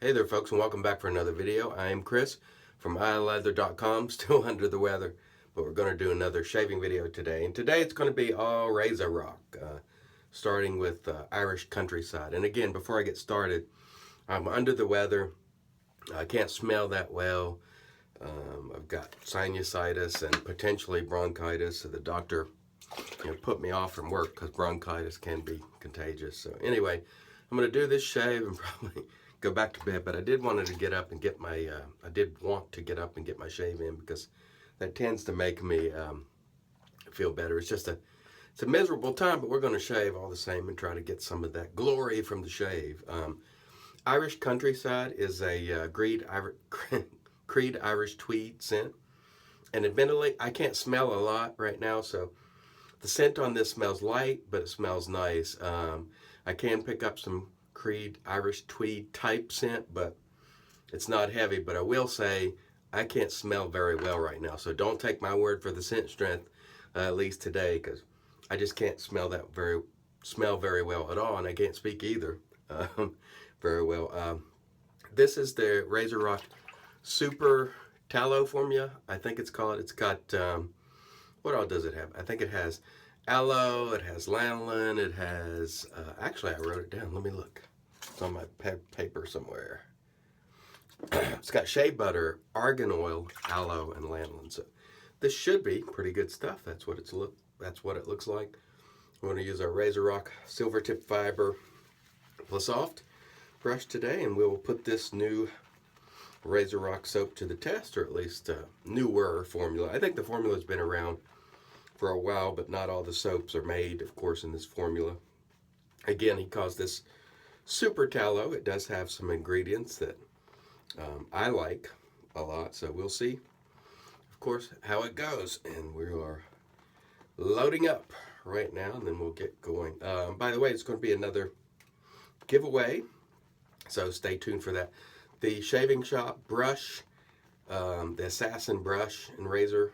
Hey there folks, and welcome back for another video. I am Chris from iLeather.com, still under the weather, but we're going to do another shaving video today. And today it's going to be all RazoRock, starting with Irish Countryside. And again, before I get started, I'm under the weather. I can't smell that well. I've got sinusitis and potentially bronchitis, so the doctor put me off from work because bronchitis can be contagious. So anyway, I'm going to do this shave and probably go back to bed, but I did want to get up and get my shave in because that tends to make me feel better. It's a miserable time, but we're going to shave all the same and try to get some of that glory from the shave. Irish Countryside is a Creed Irish Tweed scent, and admittedly, I can't smell a lot right now, so the scent on this smells light, but it smells nice. I can pick up some Creed Irish Tweed type scent, but it's not heavy. But I will say I can't smell very well right now, so don't take my word for the scent strength, at least today, because I just can't smell very well at all, and I can't speak either very well. This is the RazoRock Super Tallow Formula, I think it's called. It's got what all does it have? I think it has aloe, it has lanolin, it has, actually I wrote it down, let me look. It's on my paper somewhere. It's got shea butter, argan oil, aloe, and lanolin. So this should be pretty good stuff. That's what it looks like. We're going to use our RazoRock Silver Tip Fiber Soft brush today, and we'll put this new RazoRock soap to the test, or at least newer formula. I think the formula's been around for a while, but not all the soaps are made, of course, in this formula. Again, he calls this Super Tallow. It does have some ingredients that I like a lot, so we'll see, of course, how it goes. And we are loading up right now, and then we'll get going. By the way, it's going to be another giveaway, so stay tuned for that. The Shaving Shop brush, the Assassin brush and razor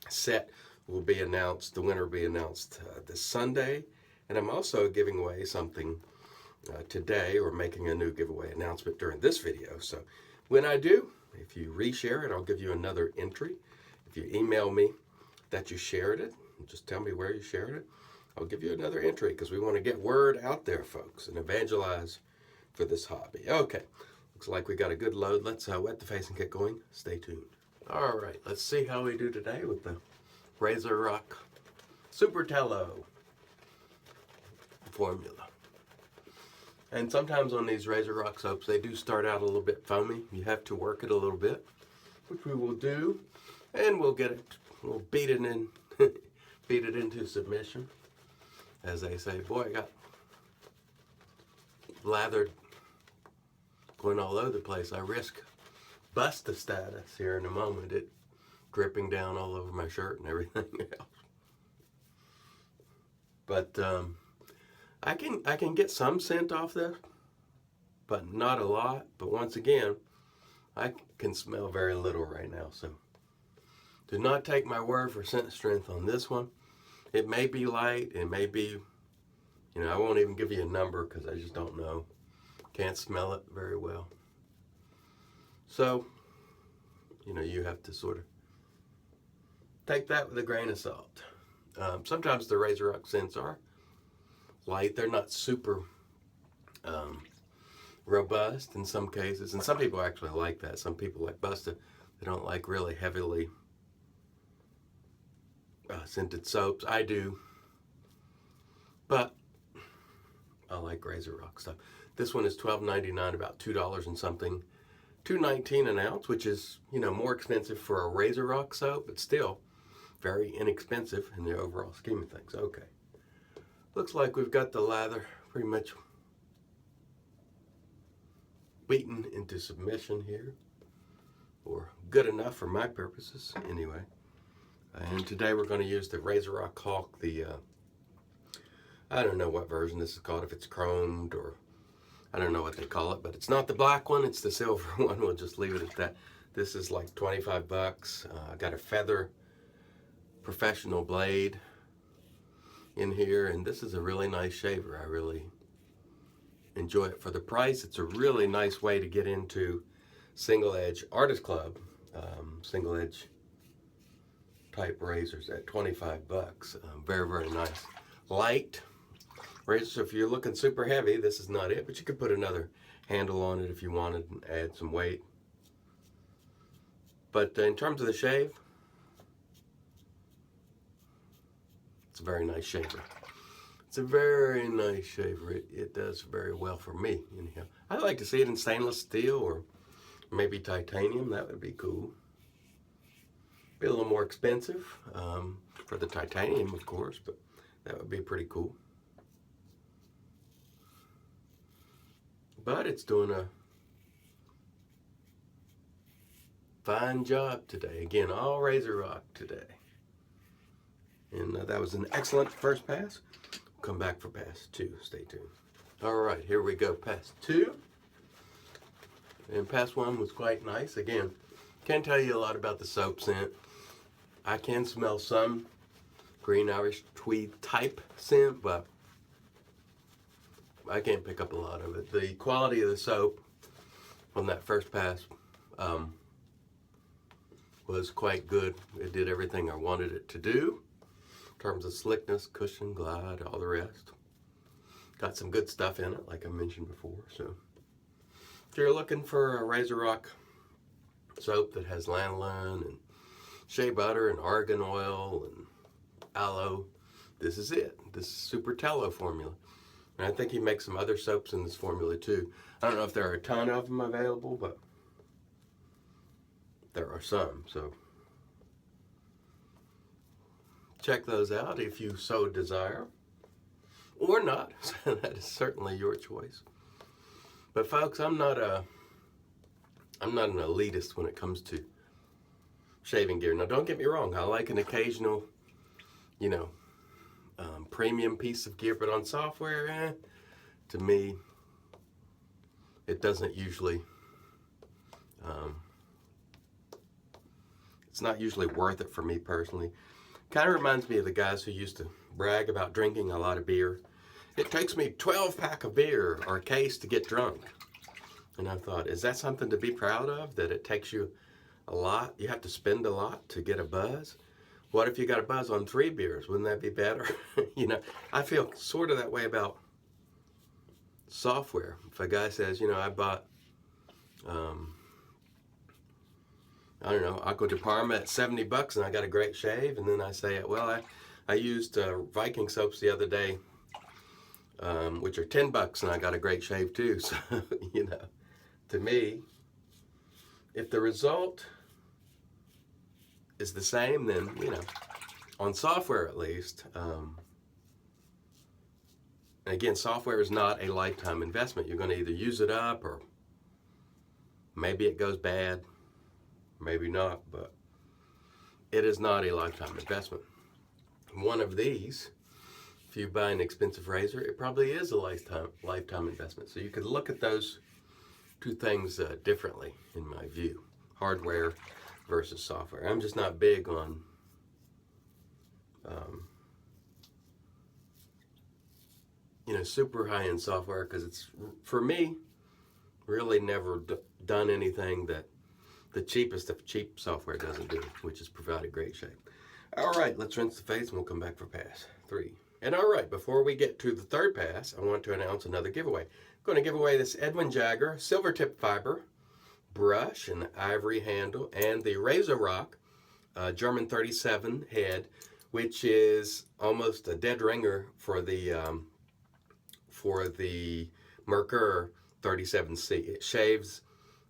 set will be announced. The winner will be announced this Sunday. And I'm also giving away something today, or making a new giveaway announcement during this video. So when I do, if you reshare it, I'll give you another entry. If you email me that you shared it, just tell me where you shared it, I'll give you another entry, because we want to get word out there, folks, and evangelize for this hobby. Okay. Looks like we got a good load. Let's wet the face and get going. Stay tuned. All right, let's see how we do today with the RazoRock Super Tallow formula. And sometimes on these RazoRock soaps, they do start out a little bit foamy. You have to work it a little bit, which we will do, and we'll beat it in, beat it into submission, as they say. Boy, I got lathered, going all over the place. I risk busta status here in a moment, it dripping down all over my shirt and everything else. But I can get some scent off this, but not a lot. But once again, I can smell very little right now, so do not take my word for scent strength on this one. It may be light, it may be, I won't even give you a number because I just don't know. Can't smell it very well. So, you have to sort of take that with a grain of salt. Sometimes the RazoRock scents are light. They're not super robust in some cases. And some people actually like that. Some people like Busta. They don't like really heavily scented soaps. I do. But I like RazoRock stuff. This one is $12.99, about $2 and something. $2.19 an ounce, which is, more expensive for a RazoRock soap, but still very inexpensive in the overall scheme of things. Okay. Looks like we've got the lather pretty much beaten into submission here, or good enough for my purposes anyway. And today we're going to use the RazoRock Hawk, I don't know what version this is called, if it's chromed or I don't know what they call it, but it's not the black one, it's the silver one. We'll just leave it at that. This is like 25 bucks. I got a Feather professional blade in here, and this is a really nice shaver. I really enjoy it for the price. It's a really nice way to get into single edge artist club, single edge type razors at 25 bucks. Very, very nice. Light razors. If you're looking super heavy, this is not it, but you could put another handle on it if you wanted and add some weight. But in terms of the shave, it's a very nice shaver. It's a very nice shaver. It does very well for me. Anyhow, I'd like to see it in stainless steel or maybe titanium. That would be cool. Be a little more expensive for the titanium, of course, but that would be pretty cool. But it's doing a fine job today. Again, all RazoRock today. And that was an excellent first pass. We'll come back for pass 2. Stay tuned. All right, here we go. Pass 2. And pass 1 was quite nice. Again, can't tell you a lot about the soap scent. I can smell some green Irish tweed type scent, but I can't pick up a lot of it. The quality of the soap on that first pass was quite good. It did everything I wanted it to do in terms of slickness, cushion, glide, all the rest. Got some good stuff in it, like I mentioned before. So if you're looking for a RazoRock soap that has lanolin and shea butter and argan oil and aloe, this is it. This is Super Tello formula. And I think he makes some other soaps in this formula too. I don't know if there are a ton of them available, but there are some. So check those out if you so desire, or not. That is certainly your choice. But folks, I'm not an elitist when it comes to shaving gear. Now, don't get me wrong. I like an occasional, premium piece of gear, but on software, to me, it doesn't usually, it's not usually worth it for me personally. Kind of reminds me of the guys who used to brag about drinking a lot of beer. It takes me 12-pack of beer or a case to get drunk. And I thought, is that something to be proud of, that it takes you a lot? You have to spend a lot to get a buzz? What if you got a buzz on 3 beers? Wouldn't that be better? I feel sort of that way about software. If a guy says, I bought, Aqua di Parma at 70 bucks and I got a great shave, and then I say, well, I used Viking soaps the other day, which are 10 bucks, and I got a great shave too. So, to me, if the result is the same, then, on software at least, and again, software is not a lifetime investment. You're going to either use it up or maybe it goes bad, maybe not, but it is not a lifetime investment. One of these, if you buy an expensive razor, it probably is a lifetime investment. So you could look at those two things differently, in my view. Hardware versus software. I'm just not big on super high-end software, because it's, for me, really never done anything that the cheapest of cheap software doesn't do, which is provide a great shape. All right, let's rinse the face and we'll come back for pass 3. And all right, before we get to the third pass, I want to announce another giveaway. I'm going to give away this Edwin Jagger silver tip fiber brush and the ivory handle, and the RazoRock German 37 head, which is almost a dead ringer for the Merkur 37C. It shaves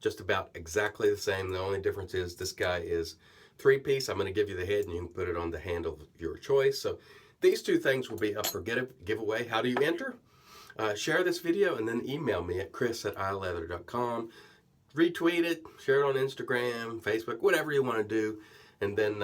just about exactly the same. The only difference is this guy is 3-piece. I'm going to give you the head and you can put it on the handle of your choice. So these two things will be up for giveaway. How do you enter? Share this video and then email me at chris@ileather.com. Retweet it, share it on Instagram, Facebook, whatever you want to do. And then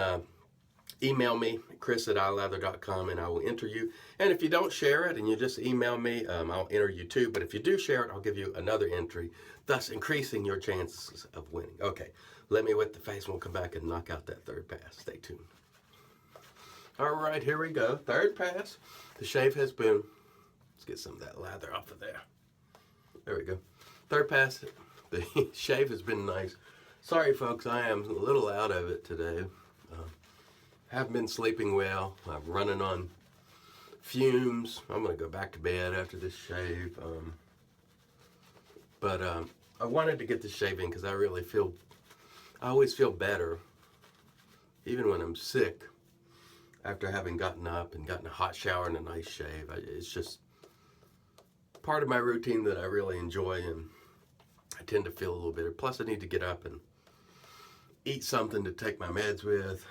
email me, chris@ileather.com, and I will enter you. And if you don't share it and you just email me, I'll enter you too. But if you do share it, I'll give you another entry, thus increasing your chances of winning. Okay, let me wet the face and we'll come back and knock out that third pass. Stay tuned. All right, here we go. Third pass. The shave has been, let's get some of that lather off of there. There we go. Third pass. The shave has been nice. Sorry, folks, I am a little out of it today. Haven't been sleeping well. I'm running on fumes. I'm going to go back to bed after this shave. But I wanted to get this shave in because I always feel better, even when I'm sick, after having gotten up and gotten a hot shower and a nice shave. It's just part of my routine that I really enjoy, and I tend to feel a little better. Plus, I need to get up and eat something to take my meds with.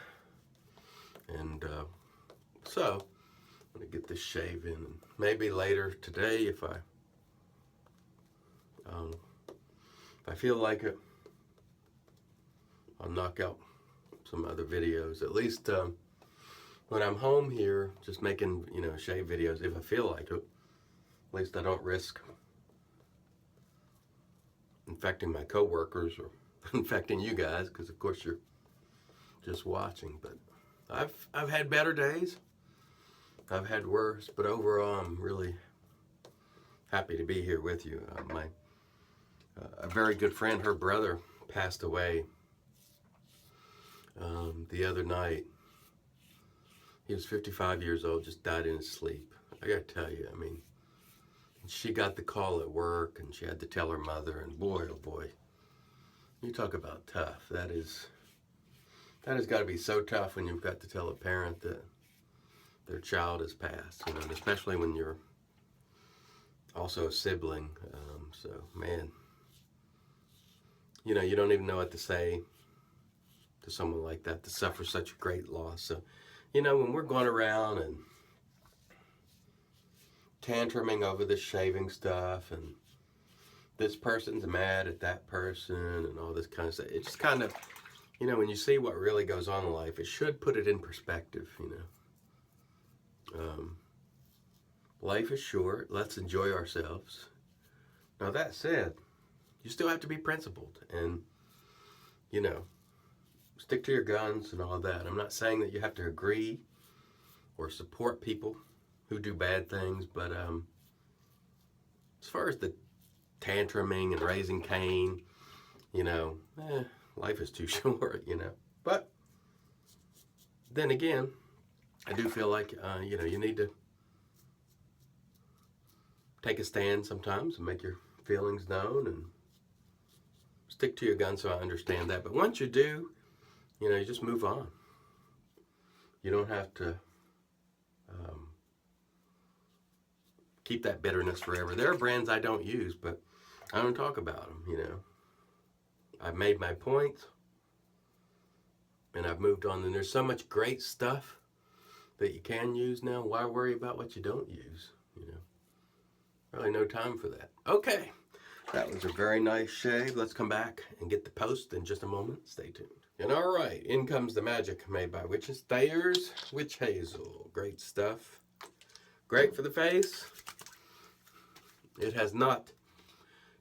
And so I'm going to get this shave in. Maybe later today, if I feel like it, I'll knock out some other videos. At least when I'm home here, just making, shave videos, if I feel like it. At least I don't risk infecting my coworkers or infecting you guys, because of course you're just watching. But I've had better days. I've had worse, but overall I'm really happy to be here with you. A very good friend, her brother passed away the other night. He was 55 years old, just died in his sleep. I gotta tell you, I mean, she got the call at work and she had to tell her mother, and boy, oh boy, you talk about tough. That has got to be so tough when you've got to tell a parent that their child has passed, and especially when you're also a sibling. So, man, you don't even know what to say to someone like that, to suffer such a great loss. So, when we're going around and tantruming over this shaving stuff, and this person's mad at that person and all this kind of stuff, it's just kind of, when you see what really goes on in life, it should put it in perspective. Life is short. Let's enjoy ourselves. Now, that said, you still have to be principled and, stick to your guns and all that. I'm not saying that you have to agree or support people who do bad things, but as far as the tantruming and raising Cain, life is too short, But then again, I do feel like, you need to take a stand sometimes and make your feelings known and stick to your guns, so I understand that. But once you do, you just move on. You don't have to keep that bitterness forever. There are brands I don't use, but I don't talk about them, I've made my points, and I've moved on. And there's so much great stuff that you can use now. Why worry about what you don't use? Really no time for that. Okay, that was a very nice shave. Let's come back and get the post in just a moment. Stay tuned. And all right, in comes the magic made by Witches. Thayer's Witch Hazel. Great stuff. Great for the face. It has not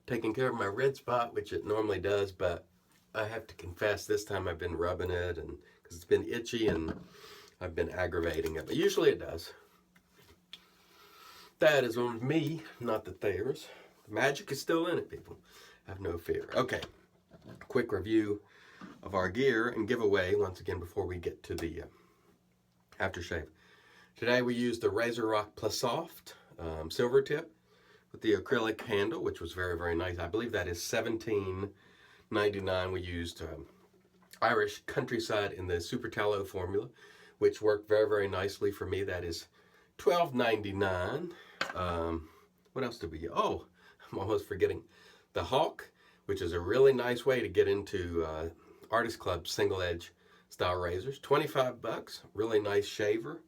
taken care of my red spot, which it normally does, but I have to confess, this time I've been rubbing it, and because it's been itchy and I've been aggravating it, but usually it does. That is on me, not the Thayer's. The magic is still in it, people. Have no fear. Okay, quick review of our gear and giveaway once again before we get to the aftershave. Today we used the RazoRock Plus Soft silver tip with the acrylic handle, which was very, very nice. I believe that is $17.99. We used Irish Countryside in the Super Tallow formula, which worked very, very nicely for me. That is $12.99. What else did we get? Oh, I'm almost forgetting. The Hawk, which is a really nice way to get into Artist Club single edge style razors. 25 bucks. Really nice shaver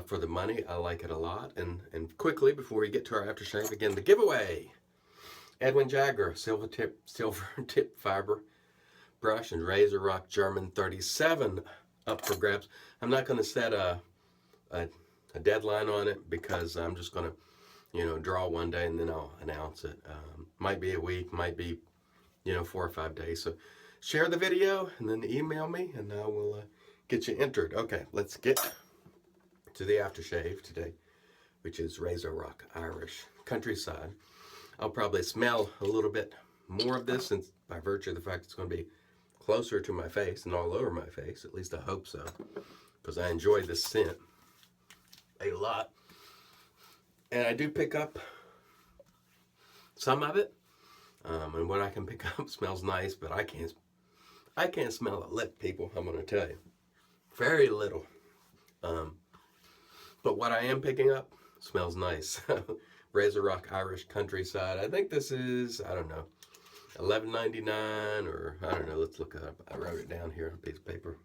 for the money. I like it a lot. And quickly, before we get to our aftershave, again, the giveaway. Edwin Jagger silver tip fiber brush and RazoRock German 37 up for grabs. I'm not going to set a deadline on it because I'm just going to, draw one day and then I'll announce it. Might be a week, might be, 4 or 5 days. So share the video and then email me and I will get you entered. Okay, let's get to the aftershave today, which is RazoRock Irish Countryside. I'll probably smell a little bit more of this, since by virtue of the fact it's going to be closer to my face and all over my face. At least I hope so, because I enjoy this scent a lot. And I do pick up some of it, and what I can pick up smells nice, but I can't smell a lick, people. I'm going to tell you, very little. But what I am picking up smells nice. Razor Rock Irish Countryside. I think this is, I don't know, $11.99, or I don't know. Let's look it up. I wrote it down here on a piece of paper.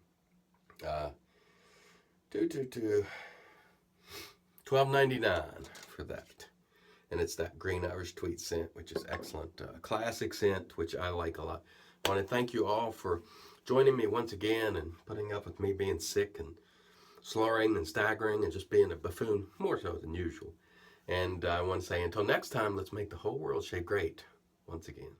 $12.99 for that. And it's that green Irish tweed scent, which is excellent. Classic scent, which I like a lot. I want to thank you all for joining me once again and putting up with me being sick and slurring and staggering and just being a buffoon, more so than usual. And I want to say, until next time, let's make the whole world shave great once again.